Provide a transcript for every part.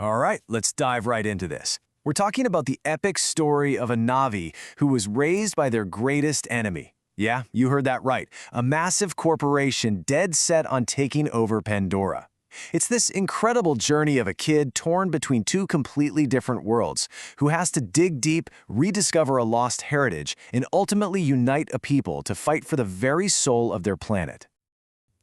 All right, let's dive right into this. We're talking about the epic story of a Na'vi who was raised by their greatest enemy. Yeah, you heard that right. A massive corporation dead set on taking over Pandora. It's this incredible journey of a kid torn between two completely different worlds, who has to dig deep, rediscover a lost heritage, and ultimately unite a people to fight for the very soul of their planet.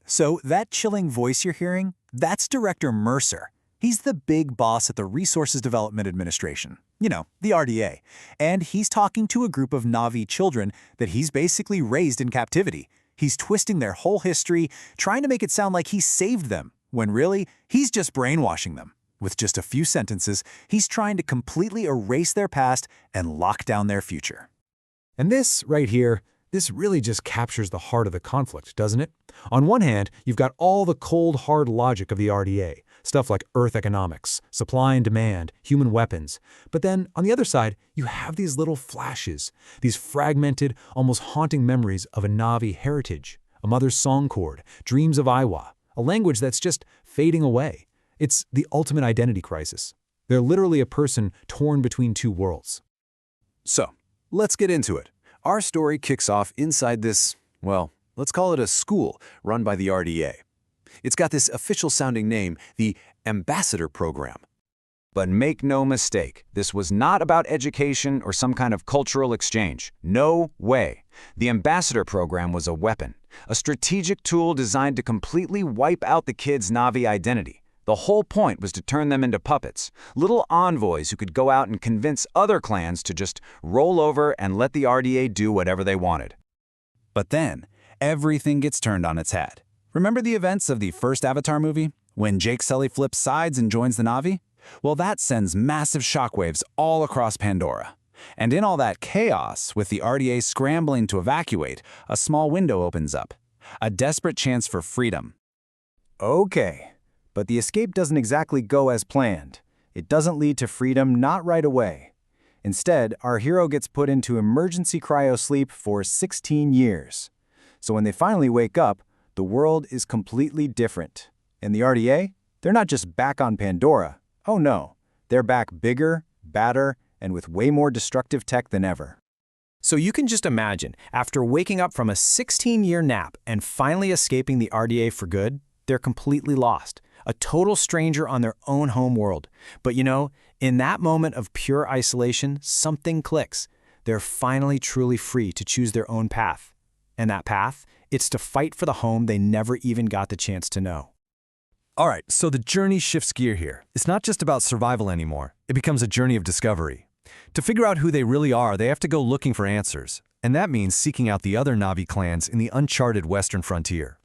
So that chilling voice you're hearing, that's Director Mercer. He's the big boss at the Resources Development Administration, the RDA. And he's talking to a group of Na'vi children that he's basically raised in captivity. He's twisting their whole history, trying to make it sound like he saved them, when really, he's just brainwashing them. With just a few sentences, he's trying to completely erase their past and lock down their future. And this, right here, this really just captures the heart of the conflict, doesn't it? On one hand, you've got all the cold, hard logic of the RDA, stuff like Earth economics, supply and demand, human weapons. But then, on the other side, you have these little flashes, these fragmented, almost haunting memories of a Na'vi heritage, a mother's song chord, dreams of Iwa, a language that's just fading away. It's the ultimate identity crisis. They're literally a person torn between two worlds. So, let's get into it. Our story kicks off inside this, well, let's call it a school run by the RDA. It's got this official-sounding name, the Ambassador Program. But make no mistake, this was not about education or some kind of cultural exchange. No way. The Ambassador Program was a weapon, a strategic tool designed to completely wipe out the kids' Na'vi identity. The whole point was to turn them into puppets, little envoys who could go out and convince other clans to just roll over and let the RDA do whatever they wanted. But then, everything gets turned on its head. Remember the events of the first Avatar movie? When Jake Sully flips sides and joins the Na'vi? Well, that sends massive shockwaves all across Pandora. And in all that chaos, with the RDA scrambling to evacuate, a small window opens up. A desperate chance for freedom. Okay, but the escape doesn't exactly go as planned. It doesn't lead to freedom, not right away. Instead, our hero gets put into emergency cryosleep for 16 years. So when they finally wake up, the world is completely different. And the RDA? They're not just back on Pandora. Oh no, they're back bigger, badder, and with way more destructive tech than ever. So you can just imagine, after waking up from a 16-year nap and finally escaping the RDA for good, they're completely lost, a total stranger on their own home world. But in that moment of pure isolation, something clicks. They're finally truly free to choose their own path. And that path? It's to fight for the home they never even got the chance to know. All right, so the journey shifts gear here. It's not just about survival anymore. It becomes a journey of discovery. To figure out who they really are, they have to go looking for answers. And that means seeking out the other Na'vi clans in the uncharted western frontier.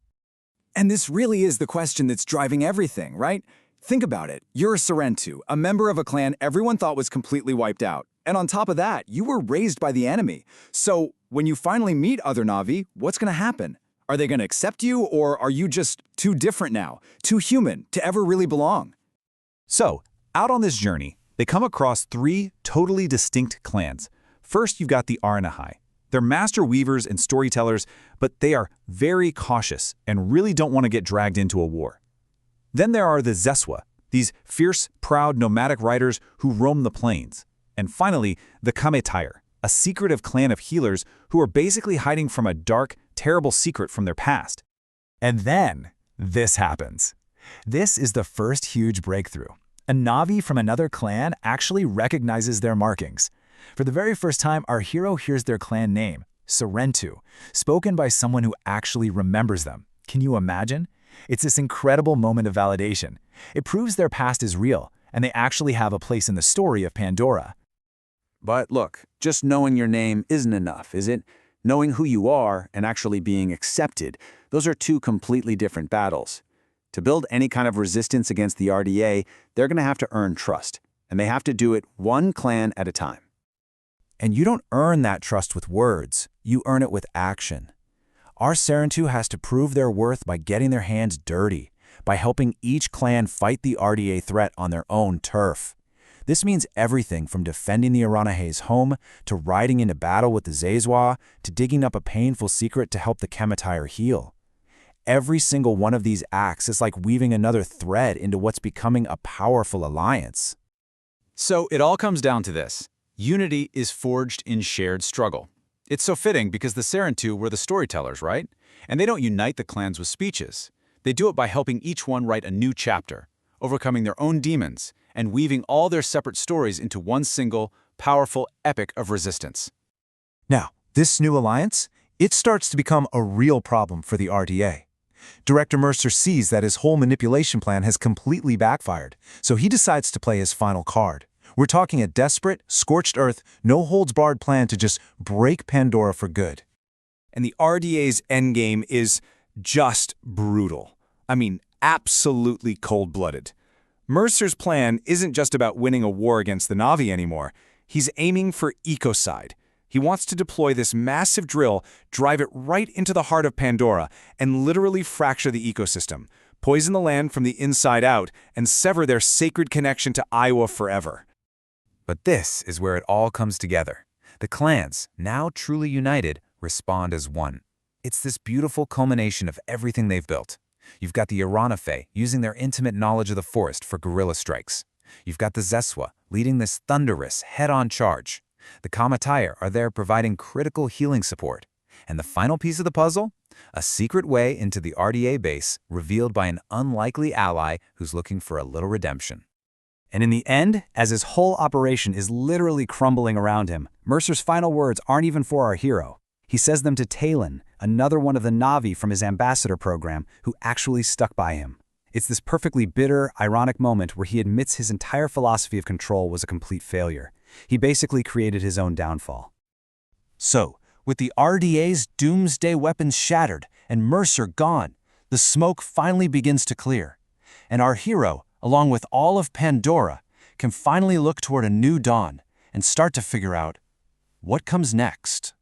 And this really is the question that's driving everything, right? Think about it. You're a Sarentu, a member of a clan everyone thought was completely wiped out. And on top of that, you were raised by the enemy. So when you finally meet other Na'vi, what's going to happen? Are they going to accept you, or are you just too different now, too human to ever really belong? So, out on this journey, they come across three totally distinct clans. First, you've got the Arnahai. They're master weavers and storytellers, but they are very cautious and really don't want to get dragged into a war. Then there are the Zeswa, these fierce, proud nomadic riders who roam the plains. And finally, the Kametire, a secretive clan of healers who are basically hiding from a dark, terrible secret from their past. And then, this happens. This is the first huge breakthrough. A Na'vi from another clan actually recognizes their markings. For the very first time, our hero hears their clan name, Sarentu, spoken by someone who actually remembers them. Can you imagine? It's this incredible moment of validation. It proves their past is real, and they actually have a place in the story of Pandora. But look, just knowing your name isn't enough, is it? Knowing who you are and actually being accepted, those are two completely different battles. To build any kind of resistance against the RDA, they're going to have to earn trust, and they have to do it one clan at a time. And you don't earn that trust with words, you earn it with action. Our Sarentu has to prove their worth by getting their hands dirty, by helping each clan fight the RDA threat on their own turf. This means everything from defending the Aranahe's home, to riding into battle with the Zezwa, to digging up a painful secret to help the Kametire heal. Every single one of these acts is like weaving another thread into what's becoming a powerful alliance. So it all comes down to this. Unity is forged in shared struggle. It's so fitting because the Sarentu were the storytellers, right? And they don't unite the clans with speeches. They do it by helping each one write a new chapter, overcoming their own demons, and weaving all their separate stories into one single, powerful epic of resistance. Now, this new alliance, it starts to become a real problem for the RDA. Director Mercer sees that his whole manipulation plan has completely backfired, so he decides to play his final card. We're talking a desperate, scorched earth, no-holds-barred plan to just break Pandora for good. And the RDA's endgame is just brutal. I mean, absolutely cold-blooded. Mercer's plan isn't just about winning a war against the Na'vi anymore. He's aiming for ecocide. He wants to deploy this massive drill, drive it right into the heart of Pandora, and literally fracture the ecosystem, poison the land from the inside out, and sever their sacred connection to Iowa forever. But this is where it all comes together. The clans, now truly united, respond as one. It's this beautiful culmination of everything they've built. You've got the Iranafe using their intimate knowledge of the forest for guerrilla strikes. You've got the Zeswa leading this thunderous, head-on charge. The Kamataya are there providing critical healing support. And the final piece of the puzzle? A secret way into the RDA base revealed by an unlikely ally who's looking for a little redemption. And in the end, as his whole operation is literally crumbling around him, Mercer's final words aren't even for our hero. He says them to Talon, another one of the Na'vi from his ambassador program, who actually stuck by him. It's this perfectly bitter, ironic moment where he admits his entire philosophy of control was a complete failure. He basically created his own downfall. So, with the RDA's doomsday weapons shattered and Mercer gone, the smoke finally begins to clear. And our hero, along with all of Pandora, can finally look toward a new dawn and start to figure out what comes next.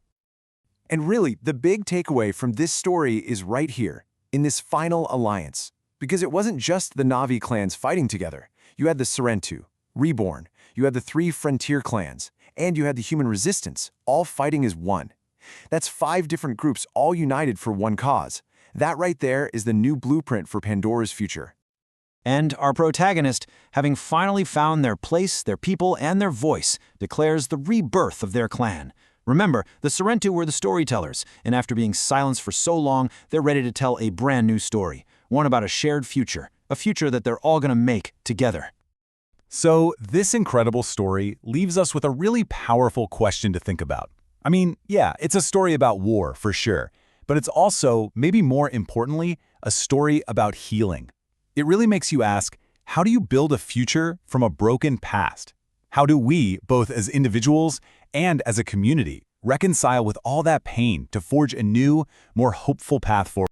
And really, the big takeaway from this story is right here, in this final alliance. Because it wasn't just the Na'vi clans fighting together. You had the Sarentu, Reborn, you had the 3 frontier clans, and you had the human resistance, all fighting as one. That's 5 different groups all united for one cause. That right there is the new blueprint for Pandora's future. And our protagonist, having finally found their place, their people, and their voice, declares the rebirth of their clan. Remember, the Sarentu were the storytellers, and after being silenced for so long, they're ready to tell a brand new story. One about a shared future, a future that they're all going to make together. So, this incredible story leaves us with a really powerful question to think about. I mean, yeah, it's a story about war, for sure, but it's also, maybe more importantly, a story about healing. It really makes you ask, how do you build a future from a broken past? How do we, both as individuals and as a community, reconcile with all that pain to forge a new, more hopeful path forward?